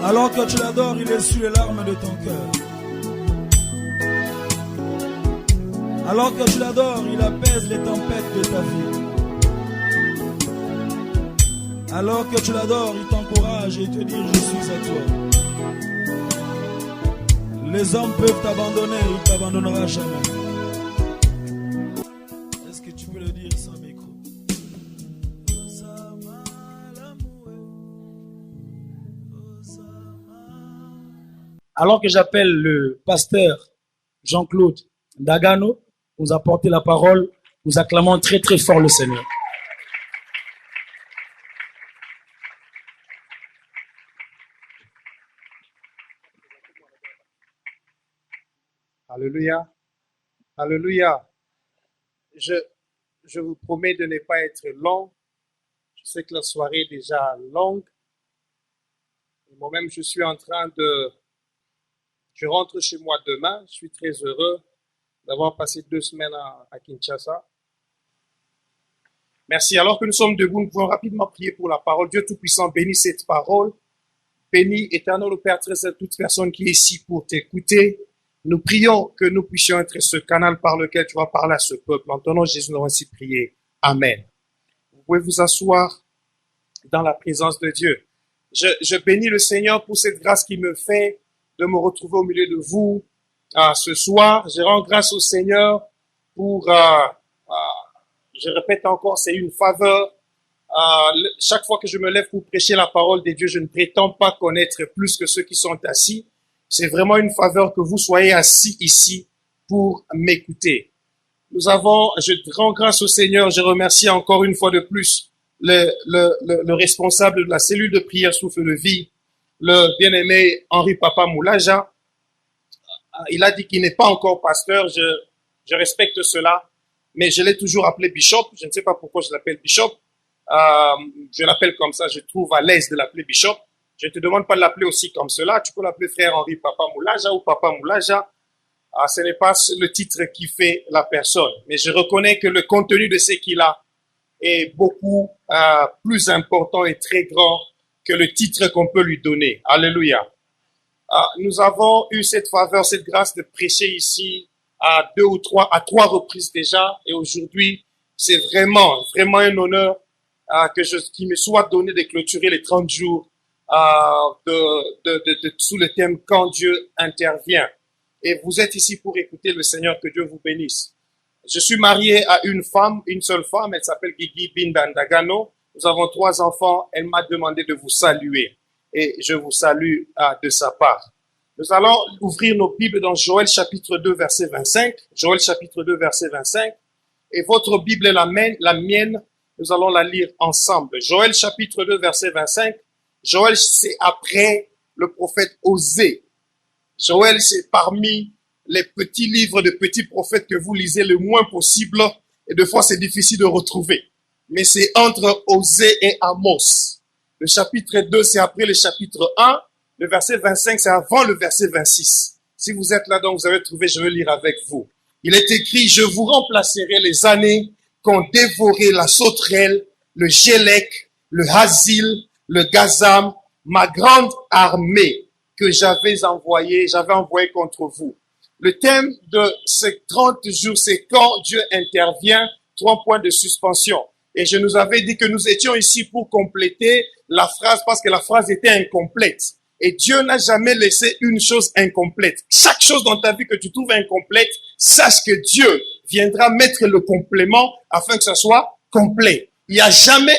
Alors que tu l'adores, il essuie les larmes de ton cœur. Alors que tu l'adores, il apaise les tempêtes de ta vie. Alors que tu l'adores, il t'encourage et te dit je suis à toi. Les hommes peuvent t'abandonner, il ne t'abandonnera jamais. Est-ce que tu peux le dire sans micro? Alors que j'appelle le pasteur Jean-Claude Ndagano, nous apporter la parole, nous acclamons très très fort le Seigneur. Alléluia. Alléluia. Je vous promets de ne pas être long. Je sais que la soirée est déjà longue. Moi-même, je suis en train de... Je rentre chez moi demain. Je suis très heureux d'avoir passé 2 semaines à Kinshasa. Merci. Alors que nous sommes debout, nous pouvons rapidement prier pour la parole. Dieu Tout-Puissant, bénis cette parole. Bénis, éternel le Père très saint, toute personne qui est ici pour t'écouter. Nous prions que nous puissions être ce canal par lequel tu vas parler à ce peuple. En ton nom, Jésus, nous avons ainsi prié. Amen. Vous pouvez vous asseoir dans la présence de Dieu. Je bénis le Seigneur pour cette grâce qu'il me fait de me retrouver au milieu de vous ce soir. Je rends grâce au Seigneur pour, je répète encore, c'est une faveur. Chaque fois que je me lève pour prêcher la parole de Dieu, je ne prétends pas connaître plus que ceux qui sont assis. C'est vraiment une faveur que vous soyez assis ici pour m'écouter. Je rends grâce au Seigneur, je remercie encore une fois de plus le responsable de la cellule de prière Souffle de Vie, le bien-aimé Henri Papa Moulaja. Il a dit qu'il n'est pas encore pasteur, je respecte cela, mais je l'ai toujours appelé Bishop. Je ne sais pas pourquoi je l'appelle Bishop. Je l'appelle comme ça, je trouve à l'aise de l'appeler Bishop. Je ne te demande pas de l'appeler aussi comme cela. Tu peux l'appeler frère Henri Papa Moulaja ou Papa Moulaja. Ce n'est pas le titre qui fait la personne. Mais je reconnais que le contenu de ce qu'il a est beaucoup plus important et très grand que le titre qu'on peut lui donner. Alléluia. Nous avons eu cette faveur, cette grâce de prêcher ici à 3 reprises déjà. Et aujourd'hui, c'est vraiment un honneur qu'il me soit donné de clôturer les 30 jours sous le thème quand Dieu intervient. Et vous êtes ici pour écouter le Seigneur, que Dieu vous bénisse. Je suis marié à une seule femme, elle s'appelle Guigui Binda Ndagano. Nous avons 3 enfants, elle m'a demandé de vous saluer et je vous salue de sa part. Nous allons ouvrir nos Bibles dans Joël chapitre 2 verset 25. Joël chapitre 2 verset 25. Et votre Bible est la mienne, nous allons la lire ensemble. Joël chapitre 2 verset 25. Joël, c'est après le prophète Osée. Joël, c'est parmi les petits livres de petits prophètes que vous lisez le moins possible. Et des fois, c'est difficile de retrouver. Mais c'est entre Osée et Amos. Le chapitre 2, c'est après le chapitre 1. Le verset 25, c'est avant le verset 26. Si vous êtes là, donc vous avez trouvé, je vais lire avec vous. Il est écrit, je vous remplacerai les années qu'ont dévoré la sauterelle, le gélec, le hasil, le gazam, ma grande armée que j'avais envoyée contre vous. Le thème de ces 30 jours, c'est quand Dieu intervient, 3 points de suspension. Et je nous avais dit que nous étions ici pour compléter la phrase parce que la phrase était incomplète. Et Dieu n'a jamais laissé une chose incomplète. Chaque chose dans ta vie que tu trouves incomplète, sache que Dieu viendra mettre le complément afin que ça soit complet. Il y a jamais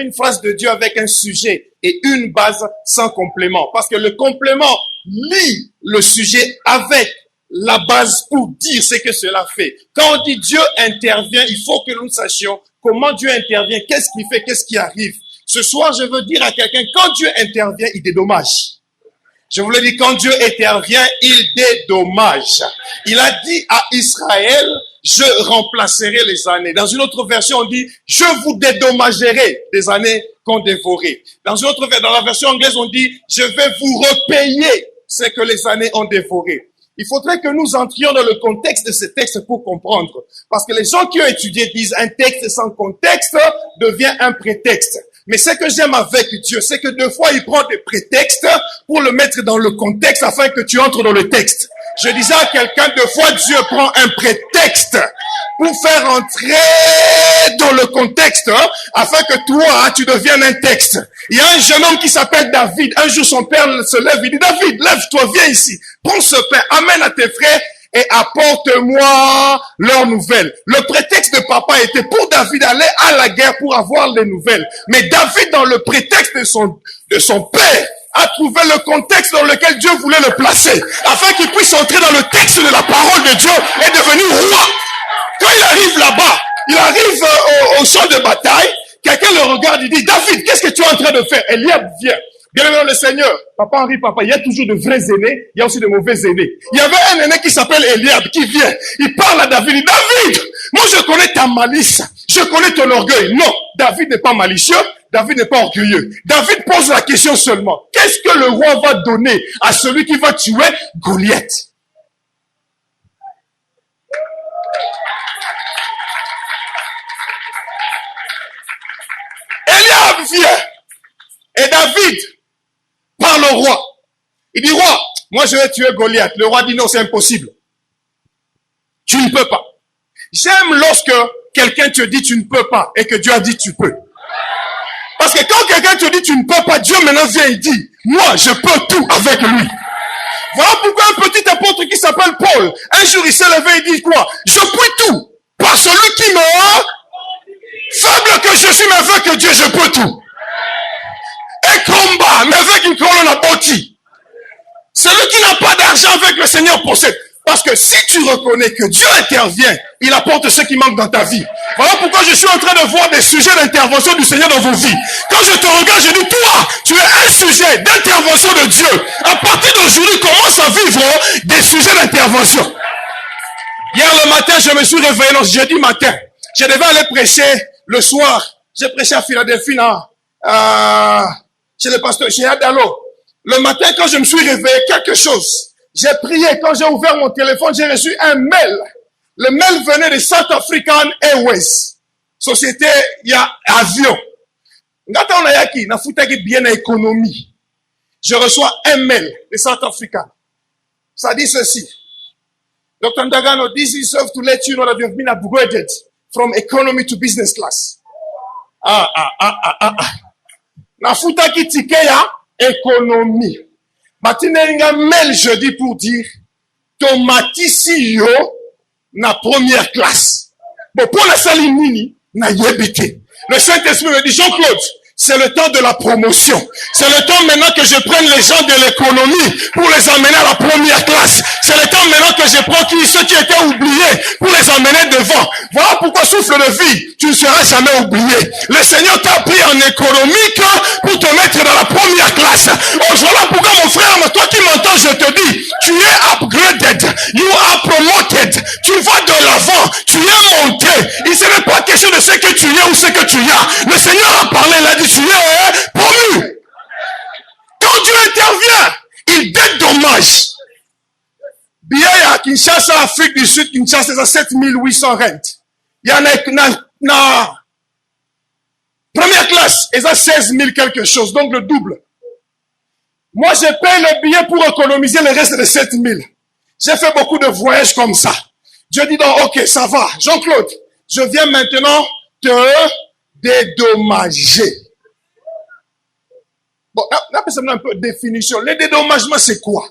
une phrase de Dieu avec un sujet et une base sans complément. Parce que le complément lie le sujet avec la base pour dire ce que cela fait. Quand on dit Dieu intervient, il faut que nous sachions comment Dieu intervient, qu'est-ce qu'il fait, qu'est-ce qui arrive. Ce soir, je veux dire à quelqu'un, quand Dieu intervient, il dédommage. Je vous le dis, quand Dieu intervient, il dédommage. Il a dit à Israël, je remplacerai les années. Dans une autre version, on dit, je vous dédommagerai des années qu'on dévoré. Dans la version anglaise, on dit, je vais vous repayer ce que les années ont dévoré. Il faudrait que nous entrions dans le contexte de ce texte pour comprendre. Parce que les gens qui ont étudié disent un texte sans contexte devient un prétexte. Mais ce que j'aime avec Dieu, c'est que deux fois, il prend des prétextes pour le mettre dans le contexte afin que tu entres dans le texte. Je disais à quelqu'un, deux fois, Dieu prend un prétexte pour faire entrer dans le contexte, afin que toi, tu deviennes un texte. Il y a un jeune homme qui s'appelle David. Un jour, son père se lève, il dit, David, lève-toi, viens ici. Prends ce pain, amène à tes frères et apporte-moi leurs nouvelles. Le prétexte de papa était pour David aller à la guerre pour avoir les nouvelles. Mais David, dans le prétexte de son père, a trouvé le contexte dans lequel Dieu voulait le placer, afin qu'il puisse entrer dans le texte de la parole de Dieu et devenir roi. Quand il arrive là-bas, il arrive au champ de bataille, quelqu'un le regarde, il dit, David, qu'est-ce que tu es en train de faire? Eliab vient. Bien aimé dans le Seigneur, papa Henri, papa, il y a toujours de vrais aînés, il y a aussi de mauvais aînés. Il y avait un aîné qui s'appelle Eliab, qui vient, il parle à David, il dit, David, moi je connais ta malice, je connais ton orgueil. Non, David n'est pas malicieux, David n'est pas orgueilleux. David pose la question seulement, qu'est-ce que le roi va donner à celui qui va tuer Goliath? Eliab vient, et David parle au roi. Il dit, roi, moi je vais tuer Goliath. Le roi dit, non, c'est impossible. Tu ne peux pas. J'aime lorsque quelqu'un te dit tu ne peux pas et que Dieu a dit tu peux. Parce que quand quelqu'un te dit tu ne peux pas, Dieu maintenant vient et dit, moi je peux tout avec lui. Voilà pourquoi un petit apôtre qui s'appelle Paul, un jour il s'est levé et dit quoi? Je puis tout par celui qui me faible que je suis, mais avec que Dieu je peux tout. Et combat, mais avec une colonne à bâti. Celui qui n'a pas d'argent avec le Seigneur possède. Parce que si tu reconnais que Dieu intervient, il apporte ce qui manque dans ta vie. Voilà pourquoi je suis en train de voir des sujets d'intervention du Seigneur dans vos vies. Quand je te regarde, je dis, toi, tu es un sujet d'intervention de Dieu. À partir d'aujourd'hui, commence à vivre des sujets d'intervention. Hier le matin, je me suis réveillé, non, jeudi matin. Je devais aller prêcher le soir. J'ai prêché à Philadelphie, chez le pasteur, chez Adalo. Le matin, quand je me suis réveillé, quelque chose. J'ai prié, quand j'ai ouvert mon téléphone, j'ai reçu un mail. Le mail venait de South African Airways. Société, il y a avion. Je reçois un mail de South African. Ça dit ceci. Dr. Ndagano, this is to let you know that you have been upgraded from economy to business class. Nafuta ki tike ya économie. Matinenga mail jeudi pour dire tomatisi yo na première classe. Bon, pour la salle nini na yebite. Le Saint-Esprit me dit, Jean-Claude, c'est le temps de la promotion. C'est le temps maintenant que je prenne les gens de l'économie pour les emmener à la première classe. C'est le temps maintenant que je prends ceux qui étaient oubliés pour les emmener devant. Voilà pourquoi souffle de vie, tu ne seras jamais oublié. Le Seigneur t'a pris en économique pour te mettre dans la première classe. Oh, voilà pourquoi mon frère, toi qui m'entends, je te dis, tu es upgraded, you are promoted. Tu vas de l'avant, tu es monté. Il ne serait pas question de ce que tu es ou ce que tu as. Le Seigneur a parlé, il a dit, tu es promu. Quand Dieu intervient, il dédommage. Billet à Kinshasa, Afrique du Sud, Kinshasa, c'est 7800 rentes. Il y en a, première classe, et ça 16 000 quelque chose, donc le double. Moi, je paye le billet pour économiser le reste de 7 000. J'ai fait beaucoup de voyages comme ça. Dieu dit donc, ok, ça va. Jean-Claude, je viens maintenant te dédommager. Bon, là, c'est un peu de définition. Le dédommagement, c'est quoi?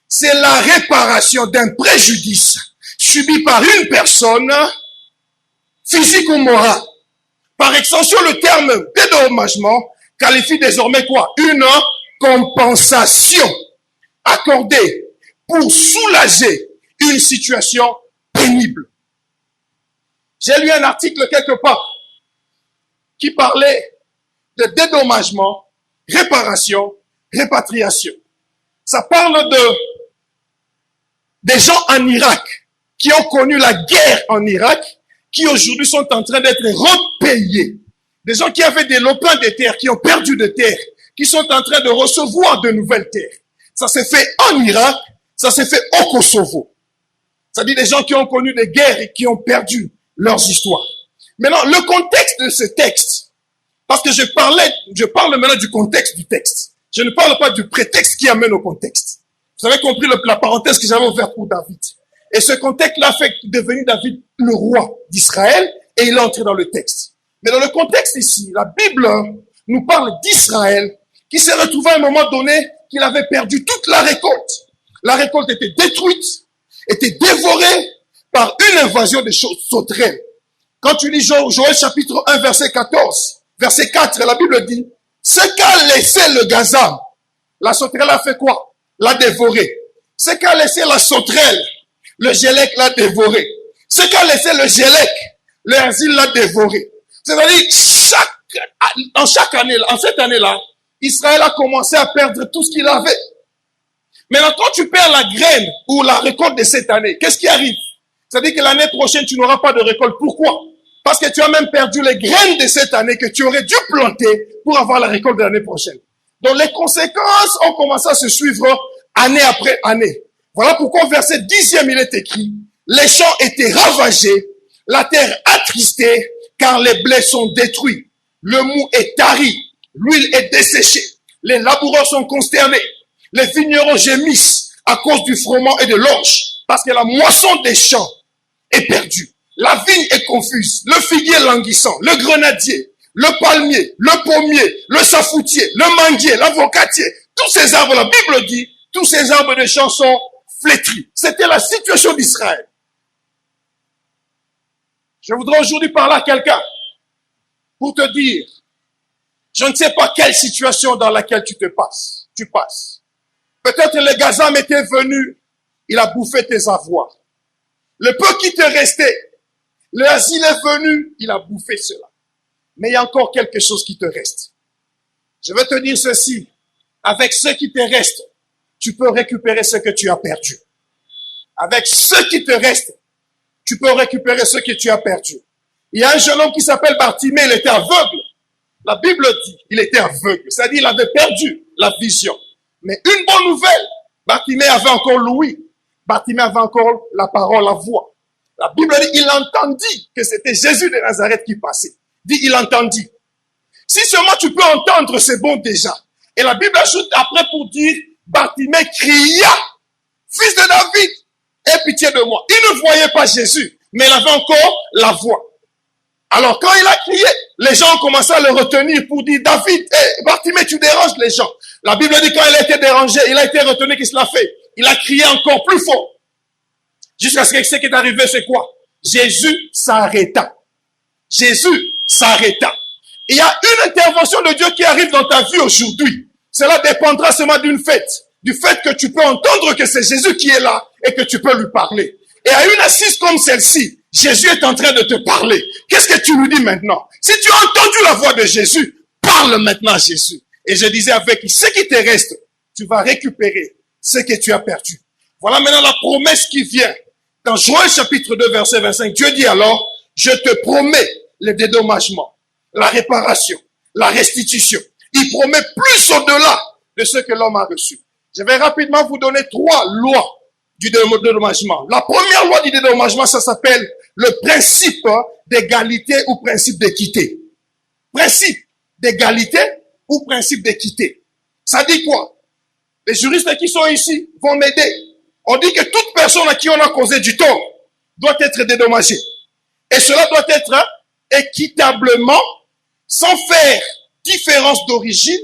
C'est la réparation d'un préjudice subi par une personne, physique ou morale. Par extension, le terme dédommagement qualifie désormais quoi? Une compensation accordée pour soulager une situation pénible. J'ai lu un article quelque part qui parlait de dédommagement, réparation, répatriation. Ça parle des gens en Irak qui ont connu la guerre en Irak, qui aujourd'hui sont en train d'être repayés. Des gens qui avaient des lopins de terre, qui ont perdu de terre, qui sont en train de recevoir de nouvelles terres. Ça s'est fait en Irak, ça s'est fait au Kosovo. C'est-à-dire des gens qui ont connu des guerres et qui ont perdu leurs histoires. Maintenant, le contexte de ce texte, Parce que je parle maintenant du contexte du texte. Je ne parle pas du prétexte qui amène au contexte. Vous avez compris la parenthèse que j'avais ouverte pour David. Et ce contexte-là fait devenir David le roi d'Israël et il est entré dans le texte. Mais dans le contexte ici, la Bible nous parle d'Israël qui s'est retrouvé à un moment donné qu'il avait perdu toute la récolte. La récolte était détruite, était dévorée par une invasion de sauterelles. Quand tu lis Joël chapitre 1 verset 14, verset 4, la Bible dit, ce qu'a laissé le gazam, la sauterelle a fait quoi? L'a dévoré. Ce qu'a laissé la sauterelle, le gélec l'a dévoré. Ce qu'a laissé le gélec, le asile l'a dévoré. C'est-à-dire, en cette année-là, Israël a commencé à perdre tout ce qu'il avait. Maintenant, quand tu perds la graine ou la récolte de cette année, qu'est-ce qui arrive? C'est-à-dire que l'année prochaine, tu n'auras pas de récolte. Pourquoi? Parce que tu as même perdu les graines de cette année que tu aurais dû planter pour avoir la récolte de l'année prochaine. Donc, les conséquences ont commencé à se suivre année après année. Voilà pourquoi au verset 10e, il est écrit, les champs étaient ravagés, la terre attristée, car les blés sont détruits. Le mou est tari, l'huile est desséchée. Les laboureurs sont consternés. Les vignerons gémissent à cause du froment et de l'orge, parce que la moisson des champs est perdue. La vigne est confuse, le figuier languissant, le grenadier, le palmier, le pommier, le safoutier, le manguier, l'avocatier. Tous ces arbres, la Bible dit, tous ces arbres de champs sont flétris. C'était la situation d'Israël. Je voudrais aujourd'hui parler à quelqu'un pour te dire, je ne sais pas quelle situation dans laquelle tu passes. Peut-être le gazam était venu, il a bouffé tes avoirs. Le peu qui te restait, le asile est venu, il a bouffé cela. Mais il y a encore quelque chose qui te reste. Je vais te dire ceci, avec ce qui te reste, tu peux récupérer ce que tu as perdu. Avec ce qui te reste, tu peux récupérer ce que tu as perdu. Il y a un jeune homme qui s'appelle Bartimée, il était aveugle. La Bible dit, il était aveugle. C'est-à-dire, il avait perdu la vision. Mais une bonne nouvelle, Bartimée avait encore l'ouïe. Bartimée avait encore la parole, la voix. La Bible dit, il entendit que c'était Jésus de Nazareth qui passait. Dit, il entendit. Si seulement tu peux entendre, c'est bon déjà. Et la Bible ajoute après pour dire, Bartimée cria, fils de David, aie pitié de moi. Il ne voyait pas Jésus, mais il avait encore la voix. Alors quand il a crié, les gens ont commencé à le retenir pour dire, David, Bartimée, tu déranges les gens. La Bible dit quand il a été dérangé, il a été retenu, qu'est-ce qu'il a fait? Il a crié encore plus fort. Jusqu'à ce que ce qui est arrivé, c'est quoi? Jésus s'arrêta. Jésus s'arrêta. Il y a une intervention de Dieu qui arrive dans ta vie aujourd'hui. Cela dépendra seulement d'une fête. Du fait que tu peux entendre que c'est Jésus qui est là et que tu peux lui parler. Et à une assise comme celle-ci, Jésus est en train de te parler. Qu'est-ce que tu lui dis maintenant? Si tu as entendu la voix de Jésus, parle maintenant à Jésus. Et je disais avec ce qui te reste, tu vas récupérer ce que tu as perdu. Voilà maintenant la promesse qui vient. Dans Joël chapitre 2 verset 25, Dieu dit alors, je te promets le dédommagement, la réparation, la restitution. Il promet plus au-delà de ce que l'homme a reçu. Je vais rapidement vous donner 3 lois du dédommagement. La première loi du dédommagement, ça s'appelle le principe d'égalité ou principe d'équité. Principe d'égalité ou principe d'équité. Ça dit quoi? Les juristes qui sont ici vont m'aider. On dit que toute personne à qui on a causé du tort doit être dédommagée. Et cela doit être équitablement, sans faire différence d'origine,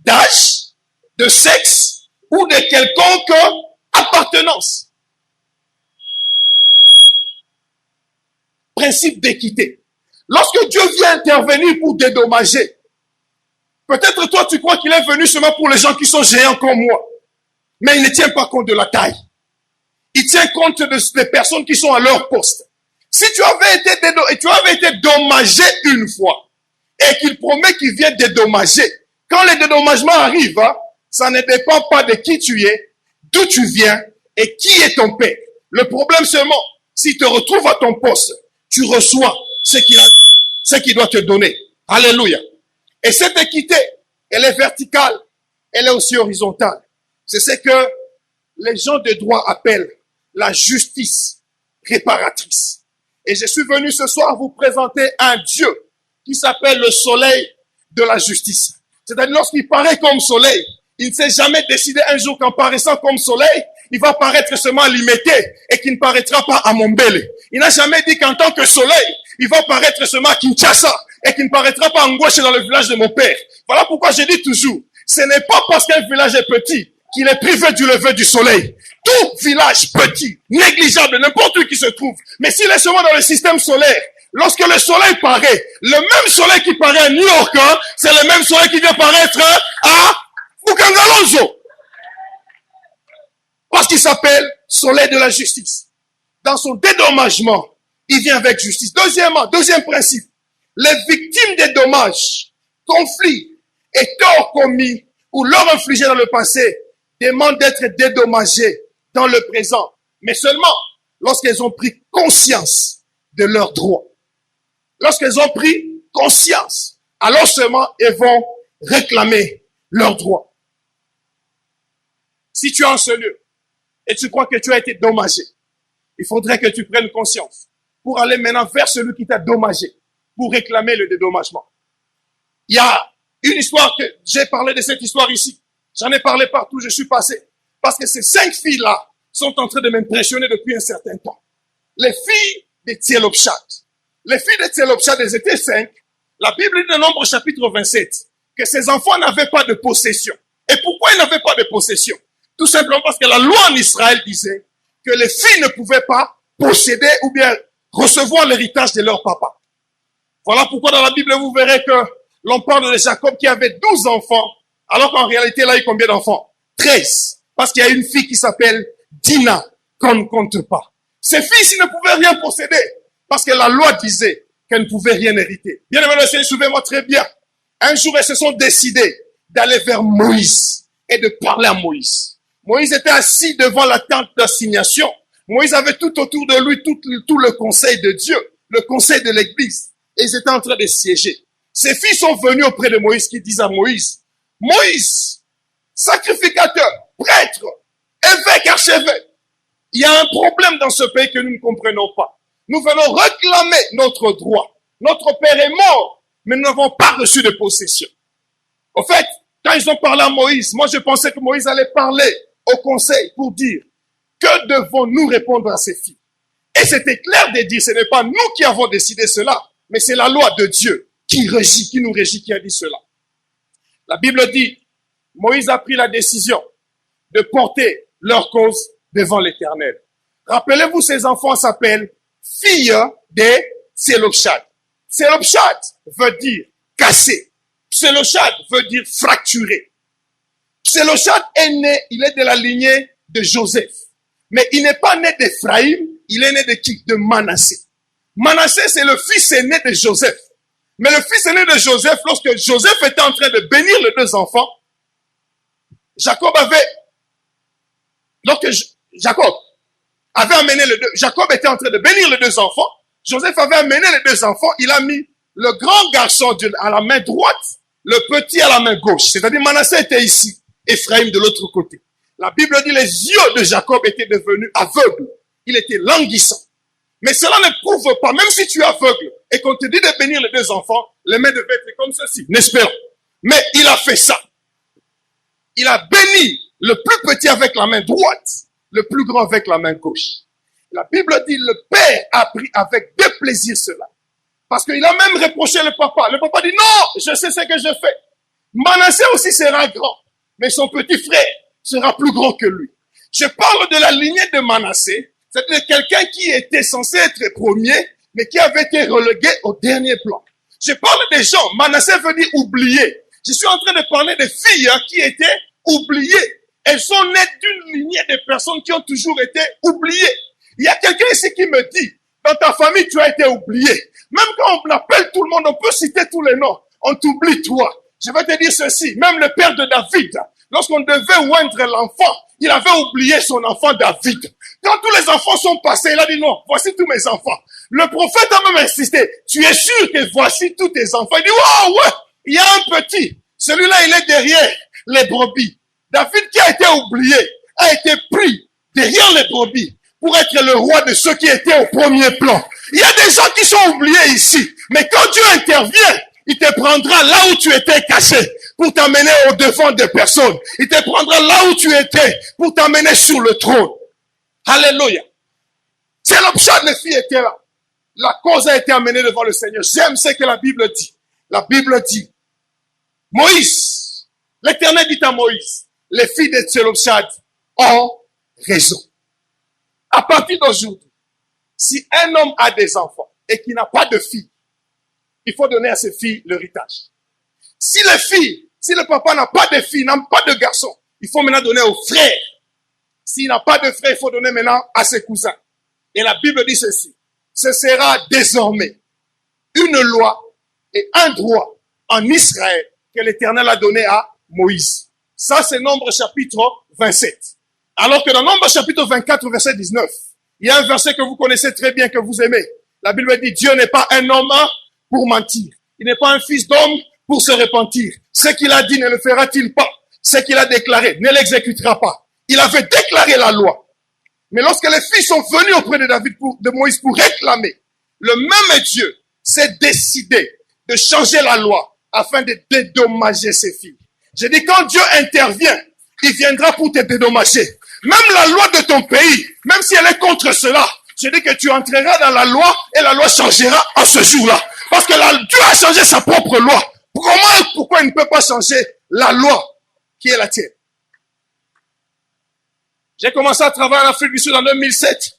d'âge, de sexe ou de quelconque appartenance. Principe d'équité. Lorsque Dieu vient intervenir pour dédommager, peut-être toi tu crois qu'il est venu seulement pour les gens qui sont géants comme moi. Mais il ne tient pas compte de la taille. Il tient compte des personnes qui sont à leur poste. Si tu avais été dommagé une fois et qu'il promet qu'il vient dédommager, quand le dédommagement arrive, ça ne dépend pas de qui tu es, d'où tu viens et qui est ton père. Le problème seulement, s'il te retrouve à ton poste, tu reçois ce qu'il doit te donner. Alléluia. Et cette équité, elle est verticale, elle est aussi horizontale. C'est ce que les gens de droit appellent la justice réparatrice. Et je suis venu ce soir vous présenter un Dieu qui s'appelle le soleil de la justice. C'est-à-dire lorsqu'il paraît comme soleil, il ne s'est jamais décidé un jour qu'en paraissant comme soleil, il va paraître seulement à Limete et qu'il ne paraîtra pas à Mombele. Il n'a jamais dit qu'en tant que soleil, il va paraître seulement à Kinshasa et qu'il ne paraîtra pas en gauche dans le village de mon père. Voilà pourquoi je dis toujours, ce n'est pas parce qu'un village est petit qu'il est privé du lever du soleil. Tout village petit, négligeable, n'importe où qui se trouve, mais s'il est seulement dans le système solaire, lorsque le soleil paraît, le même soleil qui paraît à New York, c'est le même soleil qui vient paraître à Bukangalonzo. Parce qu'il s'appelle soleil de la justice. Dans son dédommagement, il vient avec justice. Deuxième principe, les victimes des dommages, conflits et torts commis ou leur infligés dans le passé demandent d'être dédommagées dans le présent, mais seulement lorsqu'elles ont pris conscience de leurs droits. Lorsqu'elles ont pris conscience, alors seulement elles vont réclamer leurs droits. Si tu es en ce lieu et tu crois que tu as été dommagé, il faudrait que tu prennes conscience pour aller maintenant vers celui qui t'a dommagé, pour réclamer le dédommagement. Il y a une histoire que j'ai parlé de cette histoire ici. J'en ai parlé partout, je suis passé. Parce que ces 5 filles-là sont en train de m'impressionner depuis un certain temps. Les filles de Tselopchat. Les filles de Tselopchat, elles étaient 5. La Bible dit dans Nombre chapitre 27 que ces enfants n'avaient pas de possession. Et pourquoi ils n'avaient pas de possession? Tout simplement parce que la loi en Israël disait que les filles ne pouvaient pas posséder ou bien recevoir l'héritage de leur papa. Voilà pourquoi dans la Bible, vous verrez que l'on parle de Jacob qui avait 12 enfants, alors qu'en réalité, là, il y a combien d'enfants? 13. Parce qu'il y a une fille qui s'appelle Dina, qu'on ne compte pas. Ces filles-ci ne pouvaient rien posséder, parce que la loi disait qu'elles ne pouvaient rien hériter. Bien aimé, souvenez-moi très bien. Un jour, elles se sont décidées d'aller vers Moïse et de parler à Moïse. Moïse était assis devant la tente d'assignation. Moïse avait tout autour de lui tout le conseil de Dieu, le conseil de l'église. Et ils étaient en train de siéger. Ces filles sont venues auprès de Moïse qui disent à Moïse, Moïse, sacrificateur, prêtre, évêque, archevêque, il y a un problème dans ce pays que nous ne comprenons pas. Nous venons réclamer notre droit. Notre père est mort, mais nous n'avons pas reçu de possession. Au fait, quand ils ont parlé à Moïse, moi je pensais que Moïse allait parler au conseil pour dire, que devons-nous répondre à ces filles? Et c'était clair de dire, ce n'est pas nous qui avons décidé cela, mais c'est la loi de Dieu qui nous régit, qui a dit cela. La Bible dit, Moïse a pris la décision de porter leur cause devant l'Éternel. Rappelez-vous, ces enfants s'appellent filles de Tselopchat. Tselopchat veut dire casser. Tselopchat veut dire fracturer. Tselopchat est né, il est de la lignée de Joseph. Mais il n'est pas né d'Ephraïm, il est né de qui? De Manassé. Manassé, c'est le fils aîné de Joseph. Mais le fils aîné de Joseph, lorsque Joseph était en train de bénir les 2 enfants, Jacob était en train de bénir les 2 enfants. Joseph avait amené les 2 enfants. Il a mis le grand garçon à la main droite, le petit à la main gauche. C'est-à-dire Manassé était ici, Ephraïm de l'autre côté. La Bible dit les yeux de Jacob étaient devenus aveugles. Il était languissant. Mais cela ne prouve pas, même si tu es aveugle et qu'on te dit de bénir les 2 enfants, les mains devaient être comme ceci, n'espérons. Mais il a fait ça. Il a béni le plus petit avec la main droite, le plus grand avec la main gauche. La Bible dit le père a pris avec déplaisir cela. Parce qu'il a même reproché le papa. Le papa dit non, je sais ce que je fais. Manassé aussi sera grand, mais son petit frère sera plus grand que lui. Je parle de la lignée de Manassé. C'est-à-dire quelqu'un qui était censé être premier, mais qui avait été relégué au dernier plan. Je parle des gens. Manassé veut dire oublier. Je suis en train de parler des filles qui étaient oubliées. Elles sont nées d'une lignée de personnes qui ont toujours été oubliées. Il y a quelqu'un ici qui me dit, dans ta famille, tu as été oublié. Même quand on appelle tout le monde, on peut citer tous les noms. On t'oublie toi. Je vais te dire ceci. Même le père de David, lorsqu'on devait oindre l'enfant, il avait oublié son enfant David. Quand tous les enfants sont passés, il a dit non, voici tous mes enfants. Le prophète a même insisté, tu es sûr que voici tous tes enfants? Il dit, oh ouais, il y a un petit. Celui-là, il est derrière les brebis. David qui a été oublié, a été pris derrière les brebis pour être le roi de ceux qui étaient au premier plan. Il y a des gens qui sont oubliés ici. Mais quand Dieu intervient, il te prendra là où tu étais caché pour t'amener au devant des personnes. Il te prendra là où tu étais pour t'amener sur le trône. Alléluia. C'est l'objet, les filles étaient là. La cause a été amenée devant le Seigneur. J'aime ce que la Bible dit. La Bible dit, Moïse, l'Éternel dit à Moïse, les filles de Tselopshad ont raison. À partir d'aujourd'hui, si un homme a des enfants et qui n'a pas de filles, il faut donner à ses filles l'héritage. Si les filles, si le papa n'a pas de filles, n'a pas de garçons, il faut maintenant donner aux frères. S'il n'a pas de frères, il faut donner maintenant à ses cousins. Et la Bible dit ceci. Ce sera désormais une loi et un droit en Israël que l'Éternel a donné à Moïse. Ça, c'est Nombre chapitre 27. Alors que dans Nombre chapitre 24, verset 19, il y a un verset que vous connaissez très bien, que vous aimez. La Bible dit, Dieu n'est pas un homme pour mentir. Il n'est pas un fils d'homme pour se repentir. Ce qu'il a dit ne le fera-t-il pas? Ce qu'il a déclaré ne l'exécutera pas. Il avait déclaré la loi. Mais lorsque les filles sont venues auprès de David, de Moïse pour réclamer, le même Dieu s'est décidé de changer la loi afin de dédommager ses filles. J'ai dit, quand Dieu intervient, il viendra pour te dédommager. Même la loi de ton pays, même si elle est contre cela, j'ai dit que tu entreras dans la loi et la loi changera en ce jour-là. Parce que Dieu a changé sa propre loi. Pourquoi il ne peut pas changer la loi qui est la tienne? J'ai commencé à travailler en Afrique du Sud en 2007.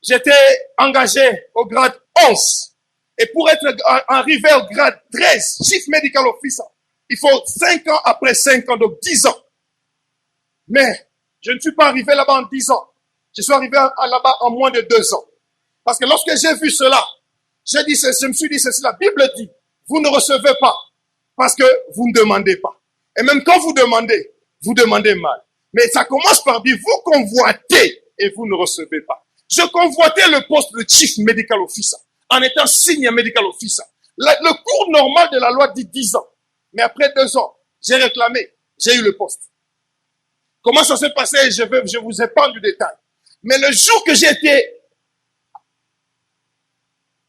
J'étais engagé au grade 11. Et pour être arrivé au grade 13, Chief Medical Officer, il faut 5 ans après 5 ans, donc 10 ans. Mais je ne suis pas arrivé là-bas en 10 ans. Je suis arrivé là-bas en moins de 2 ans. Parce que lorsque j'ai vu cela, je me suis dit, c'est la Bible dit, vous ne recevez pas parce que vous ne demandez pas. Et même quand vous demandez mal. Mais ça commence par dire, vous convoitez et vous ne recevez pas. Je convoitais le poste de Chief Medical Officer en étant Senior Medical Officer. Le cours normal de la loi dit 10 ans. Mais après 2 ans, j'ai réclamé, j'ai eu le poste. Comment ça s'est passé? Je vous épargne du détail. Mais le jour que j'ai été,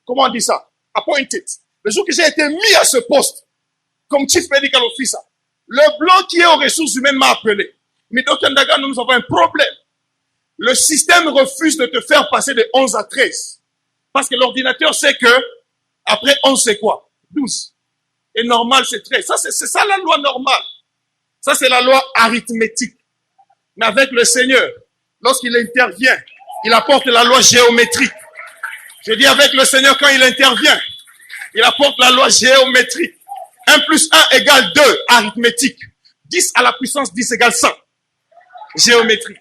comment on dit ça? Appointed. Le jour que j'ai été mis à ce poste, comme Chief Medical Officer, le blanc qui est aux ressources humaines m'a appelé. Mais Dr. Ndagano, nous avons un problème. Le système refuse de te faire passer de 11 à 13. Parce que l'ordinateur sait que, après 11 c'est quoi? 12. Et normal c'est 13. Ça, c'est ça la loi normale. Ça, c'est la loi arithmétique. Mais avec le Seigneur, lorsqu'il intervient, il apporte la loi géométrique. Je dis avec le Seigneur, quand il intervient, il apporte la loi géométrique. 1 plus 1 égale 2, arithmétique. 10 à la puissance 10 égale 100. Géométrie.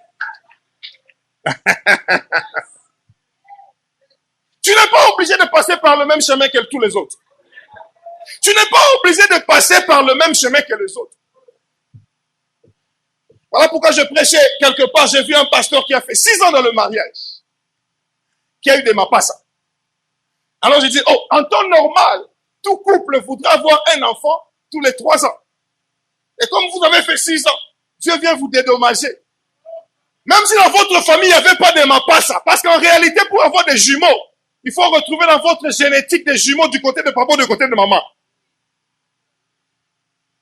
Tu n'es pas obligé de passer par le même chemin que tous les autres. Tu n'es pas obligé de passer par le même chemin que les autres. Voilà pourquoi je prêchais quelque part. J'ai vu un pasteur qui a fait 6 ans dans le mariage, qui a eu des mapassa. Alors j'ai dit, en temps normal, tout couple voudra avoir un enfant tous les 3 ans. Et comme vous avez fait 6 ans, Dieu vient vous dédommager. Même si dans votre famille, il n'y avait pas de mapassa. Parce qu'en réalité, pour avoir des jumeaux, il faut retrouver dans votre génétique des jumeaux du côté de papa ou du côté de maman.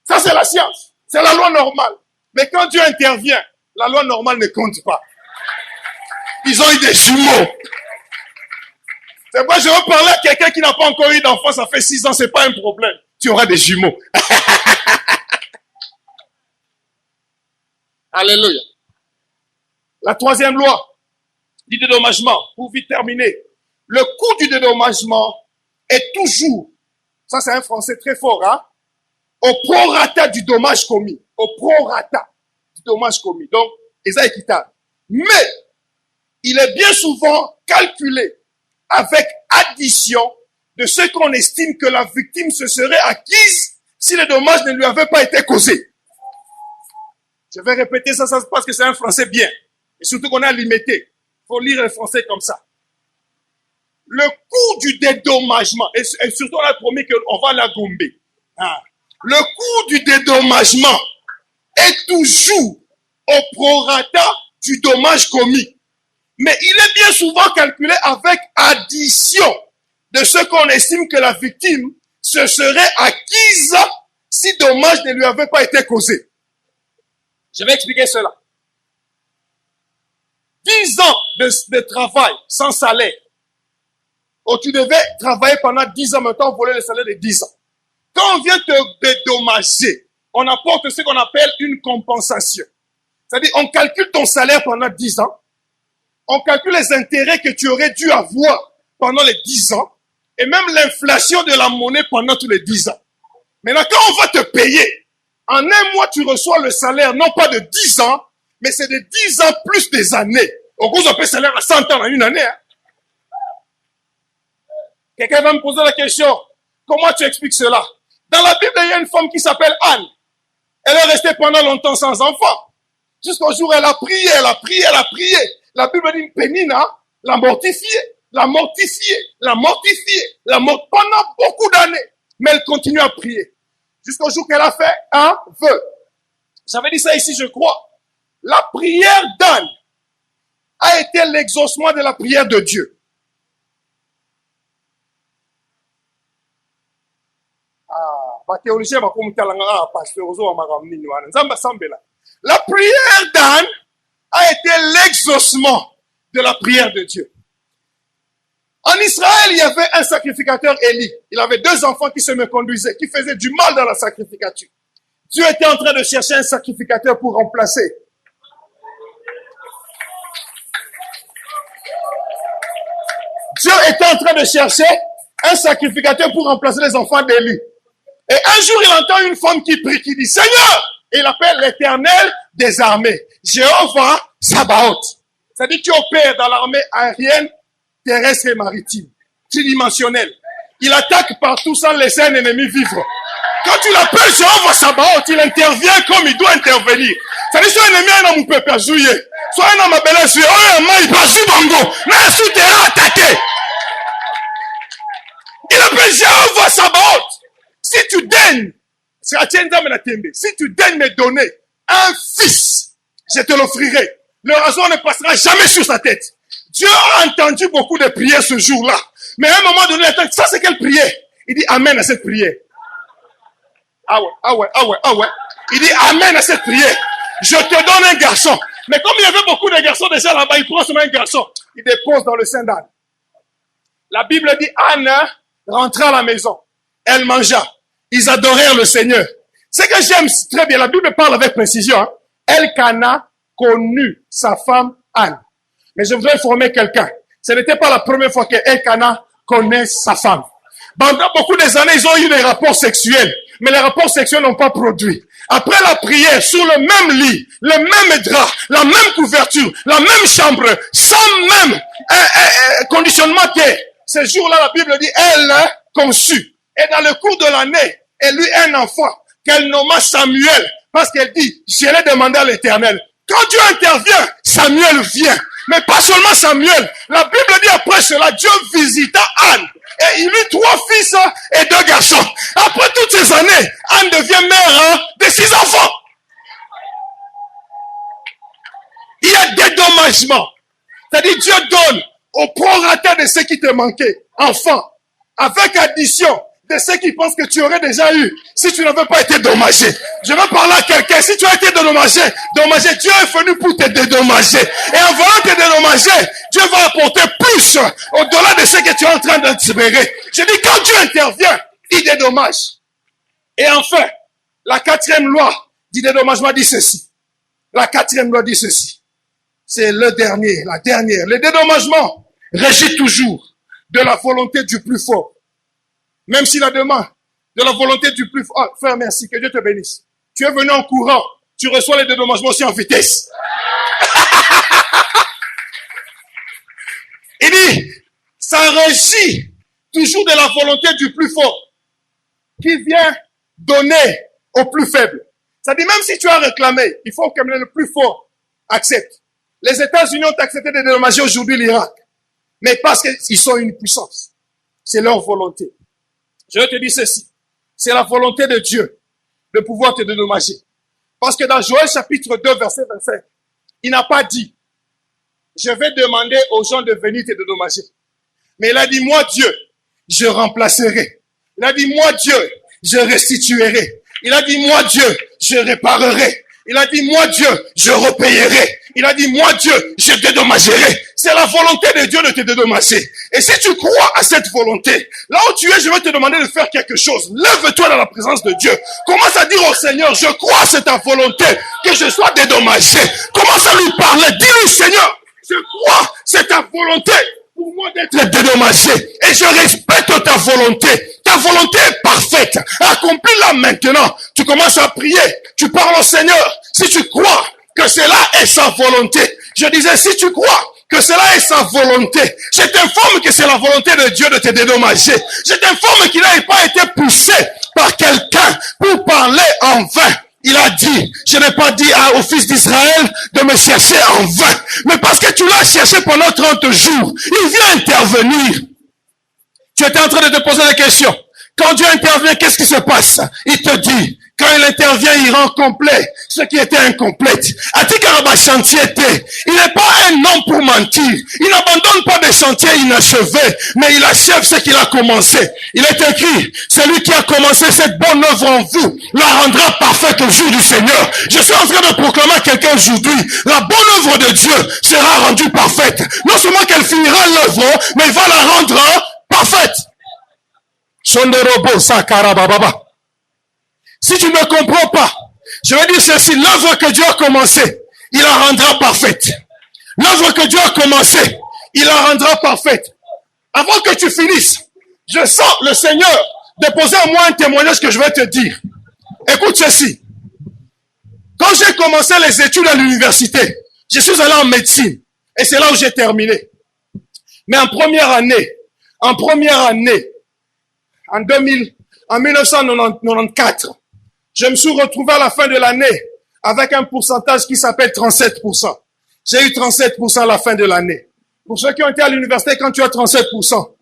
Ça, c'est la science. C'est la loi normale. Mais quand Dieu intervient, la loi normale ne compte pas. Ils ont eu des jumeaux. C'est pourquoi je veux parler à quelqu'un qui n'a pas encore eu d'enfant, ça fait 6 ans, c'est pas un problème. Tu auras des jumeaux. Alléluia. La 3e loi du dédommagement, pour vite terminer. Le coût du dédommagement est toujours, ça c'est un français très fort, hein, au prorata du dommage commis. Au prorata du dommage commis. Donc, c'est équitable. Mais, il est bien souvent calculé avec addition de ce qu'on estime que la victime se serait acquise si le dommage ne lui avait pas été causé. Je vais répéter ça parce que c'est un français bien. Et surtout qu'on a limité. Il faut lire le français comme ça. Le coût du dédommagement, et surtout on a promis qu'on va la gomber. Le coût du dédommagement est toujours au prorata du dommage commis. Mais il est bien souvent calculé avec addition de ce qu'on estime que la victime se serait acquise si dommage ne lui avait pas été causé. Je vais expliquer cela. 10 ans de travail sans salaire. Oh, tu devais travailler pendant 10 ans, maintenant voler le salaire de 10 ans. Quand on vient te dédommager, on apporte ce qu'on appelle une compensation. C'est-à-dire, on calcule ton salaire pendant 10 ans, on calcule les intérêts que tu aurais dû avoir pendant les 10 ans, et même l'inflation de la monnaie pendant tous les 10 ans. Maintenant, quand on va te payer, en un mois, tu reçois le salaire, non pas de 10 ans, mais c'est de 10 ans plus des années. Au gros, on paye salaire à 100 ans en une année. Hein? Quelqu'un va me poser la question, comment tu expliques cela? Dans la Bible, il y a une femme qui s'appelle Anne. Elle est restée pendant longtemps sans enfant. Jusqu'au jour où elle a prié, elle a prié, elle a prié. La Bible dit, Pénina l'a mortifiée, l'a mortifiée, l'a mortifiée, pendant beaucoup d'années. Mais elle continue à prier. Jusqu'au jour qu'elle a fait un vœu. J'avais dit ça ici, je crois. La prière d'Anne a été l'exaucement de la prière de Dieu. La prière d'Anne a été l'exaucement de la prière de Dieu. En Israël, il y avait un sacrificateur Élie. Il avait 2 enfants qui se méconduisaient, qui faisaient du mal dans la sacrificature. Dieu était en train de chercher un sacrificateur pour remplacer. Dieu était en train de chercher un sacrificateur pour remplacer les enfants d'Élie. Et un jour, il entend une femme qui prie, qui dit, Seigneur! Et il appelle l'Éternel des armées. Jéhovah Sabaoth. C'est-à-dire qu'il opère dans l'armée aérienne, terrestre et maritime. Tridimensionnelle. Il attaque partout sans laisser un ennemi vivre. Quand tu l'appelles Jéhovah Sabaoth, il intervient comme il doit intervenir. C'est-à-dire que l'ennemi est un homme peut pas jouer. Soit un homme appelé jouer, il peut jouer bango. Mais sous terrain attaqué. Il appelle Jéhovah Sabaoth. Si tu daignes, si tu daignes me donner un fils, je te l'offrirai. Le rasoir ne passera jamais sur sa tête. Dieu a entendu beaucoup de prières ce jour-là. Mais à un moment donné, ça c'est quelle prière? Il dit Amen à cette prière. Ah ouais. Il dit Amen à cette prière. Je te donne un garçon. Mais comme il y avait beaucoup de garçons déjà là-bas, il prend seulement un garçon. Il dépose dans le sein d'Anne. La Bible dit Anne rentra à la maison. Elle mangea. Ils adorèrent le Seigneur. Ce que j'aime très bien, la Bible parle avec précision. Hein? Elkana connut sa femme Anne. Mais je voudrais informer quelqu'un. Ce n'était pas la première fois que Elkana connaît sa femme. Pendant beaucoup des années, ils ont eu des rapports sexuels. Mais les rapports sexuels n'ont pas produit. Après la prière, sur le même lit, le même drap, la même couverture, la même chambre, sans même conditionnement que ce jour-là, la Bible dit, elle conçut. Et dans le cours de l'année, elle eut un enfant qu'elle nomma Samuel. Parce qu'elle dit, je l'ai demandé à l'Éternel. Quand Dieu intervient, Samuel vient. Mais pas seulement Samuel. La Bible dit après cela, Dieu visita Anne. Et il eut 3 fils et 2 garçons. Après toutes ces années, Anne devient mère de 6 enfants. Il y a dédommagement. C'est-à-dire Dieu donne au prorata de ce qui te manquait, enfant, avec addition de ceux qui pensent que tu aurais déjà eu si tu n'avais pas été dommagé. Je veux parler à quelqu'un. Si tu as été dédommagé, Dieu est venu pour te dédommager. Et en voulant te dédommager, Dieu va apporter plus au-delà de ce que tu es en train d'espérer. Je dis, quand Dieu intervient, il dédommage. Et enfin, la 4e loi du dédommagement dit ceci. La 4e loi dit ceci. C'est la dernière. Le dédommagement régit toujours de la volonté du plus fort. Même si la demande de la volonté du plus fort. Oh, frère, merci, que Dieu te bénisse. Tu es venu en courant, tu reçois les dédommagements aussi en vitesse. Il dit, ça régit toujours de la volonté du plus fort qui vient donner au plus faible. Ça dit, même si tu as réclamé, il faut que le plus fort accepte. Les États-Unis ont accepté de dédommager aujourd'hui l'Irak. Mais parce qu'ils sont une puissance. C'est leur volonté. Je te dis ceci. C'est la volonté de Dieu de pouvoir te dédommager. Parce que dans Joël chapitre 2, verset 25, il n'a pas dit, je vais demander aux gens de venir te dédommager. Mais il a dit, moi Dieu, je remplacerai. Il a dit, moi Dieu, je restituerai. Il a dit, moi Dieu, je réparerai. Il a dit, moi Dieu, je repayerai. Il a dit, moi Dieu, je dédommagerai. C'est la volonté de Dieu de te dédommager. Et si tu crois à cette volonté, là où tu es, je vais te demander de faire quelque chose. Lève-toi dans la présence de Dieu. Commence à dire au Seigneur, je crois à ta volonté, que je sois dédommagé. Commence à lui parler. Dis-lui, Seigneur, je crois, c'est ta volonté pour moi d'être dédommagé. Et je respecte ta volonté. Ta volonté est parfaite. Accomplis-la maintenant. Tu commences à prier. Tu parles au Seigneur. Si tu crois que cela est sa volonté. Je disais, si tu crois que cela est sa volonté, je t'informe que c'est la volonté de Dieu de te dédommager. Je t'informe qu'il n'a pas été poussé par quelqu'un pour parler en vain. Il a dit, je n'ai pas dit au fils d'Israël de me chercher en vain, mais parce que tu l'as cherché pendant 30 jours, il vient intervenir. Tu étais en train de te poser la question. Quand Dieu intervient, qu'est-ce qui se passe? Il te dit, quand il intervient, il rend complet ce qui était incomplet. Atikaraba chantier, il n'est pas un homme pour mentir. Il n'abandonne pas des chantiers inachevés, mais il achève ce qu'il a commencé. Il est écrit, celui qui a commencé cette bonne œuvre en vous, la rendra parfaite au jour du Seigneur. Je suis en train de proclamer à quelqu'un aujourd'hui, la bonne œuvre de Dieu sera rendue parfaite. Non seulement qu'elle finira l'œuvre, mais il va la rendre parfaite. Si tu ne comprends pas, je vais dire ceci, l'œuvre que Dieu a commencé, il la rendra parfaite. L'œuvre que Dieu a commencé, il la rendra parfaite. Avant que tu finisses, je sens le Seigneur déposer à moi un témoignage que je vais te dire. Écoute ceci. Quand j'ai commencé les études à l'université, je suis allé en médecine. Et c'est là où j'ai terminé. Mais en première année, en 1994, je me suis retrouvé à la fin de l'année avec un pourcentage qui s'appelle 37%. J'ai eu 37% à la fin de l'année. Pour ceux qui ont été à l'université, quand tu as 37%,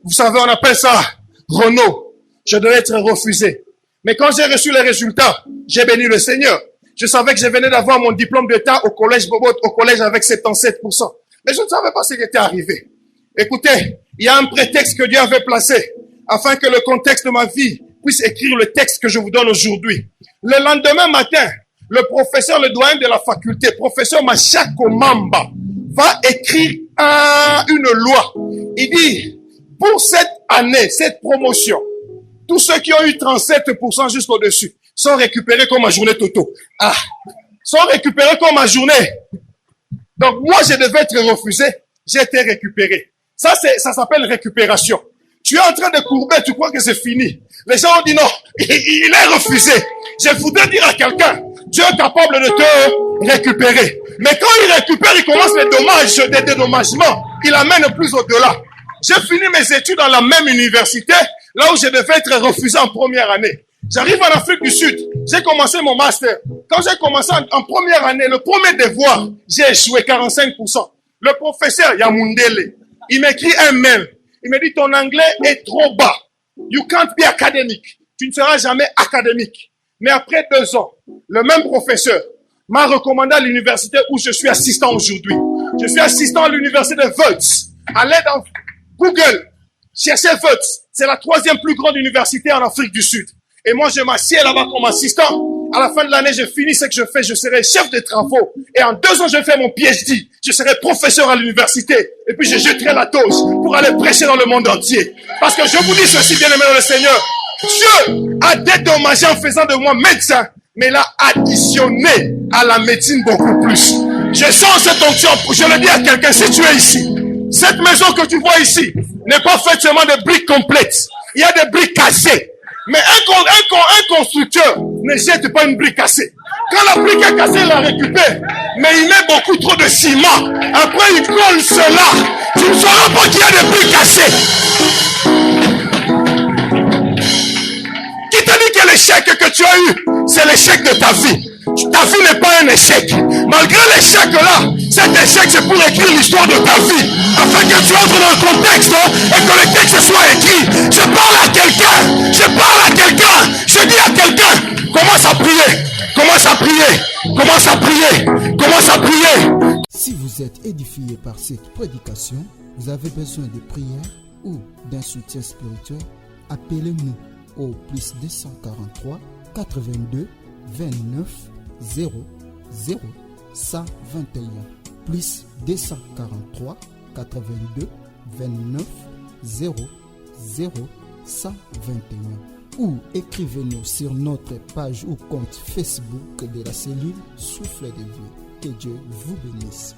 vous savez, on appelle ça Renault. Je devais être refusé. Mais quand j'ai reçu les résultats, j'ai béni le Seigneur. Je savais que je venais d'avoir mon diplôme d'État au collège Bobot, au collège avec 77%. Mais je ne savais pas ce qui était arrivé. Écoutez, il y a un prétexte que Dieu avait placé afin que le contexte de ma vie puisse écrire le texte que je vous donne aujourd'hui. Le lendemain matin, le professeur, le doyen de la faculté, professeur Machako Mamba, va écrire une loi. Il dit, pour cette année, cette promotion, tous ceux qui ont eu 37% jusqu'au-dessus sont récupérés comme ma journée Toto. Sont récupérés comme ma journée. Donc moi, je devais être refusé. J'ai été récupéré. Ça s'appelle récupération. Tu es en train de courber, tu crois que c'est fini. Les gens ont dit non, il est refusé. Je voudrais dire à quelqu'un, Dieu est capable de te récupérer. Mais quand il récupère, il commence les dommages, des dédommagements. Il amène plus au-delà. J'ai fini mes études dans la même université, là où je devais être refusé en première année. J'arrive en Afrique du Sud, j'ai commencé mon master. Quand j'ai commencé en première année, le premier devoir, j'ai échoué 45%. Le professeur Yamundele, il m'écrit un mail. Il me dit, ton anglais est trop bas. You can't be academic. Tu ne seras jamais académique. Mais après 2 ans, le même professeur m'a recommandé à l'université où je suis assistant aujourd'hui. Je suis assistant à l'université de Wits. Allez dans Google, cherchez Wits. C'est la 3e plus grande université en Afrique du Sud. Et moi, je m'assieds là-bas comme assistant. À la fin de l'année, je finis ce que je fais. Je serai chef de travaux. Et en 2 ans, je fais mon PhD. Je serai professeur à l'université. Et puis, je jetterai la dose pour aller prêcher dans le monde entier. Parce que je vous dis ceci, bien aimé dans le Seigneur. Dieu a dédommagé en faisant de moi médecin. Mais il a additionné à la médecine beaucoup plus. Je sens cette onction. Je le dis à quelqu'un, si tu es ici, cette maison que tu vois ici n'est pas faite seulement de briques complètes. Il y a des briques cassées. Mais un constructeur ne jette pas une brique cassée. Quand la brique est cassée, il la récupère. Mais il met beaucoup trop de ciment. Après, il colle cela. Tu ne sauras pas qu'il y a des briques cassées. Qui t'a dit que l'échec que tu as eu, c'est l'échec de ta vie? Ta vie n'est pas un échec. Malgré l'échec là, cet échec c'est pour écrire l'histoire de ta vie. Afin que tu entres dans le contexte et que le texte soit écrit. Je parle à quelqu'un. Je parle à quelqu'un. Je dis à quelqu'un, commence à prier. Commence à prier. Commence à prier. Commence à prier. Si vous êtes êtes édifié par cette prédication, vous avez besoin de prière ou d'un soutien spirituel, appelez-nous au plus 243 82 29 0 0 121 plus 243 82 29 0 0 121 ou écrivez-nous sur notre page ou compte Facebook de la cellule Souffle de Vie. Que Dieu vous bénisse.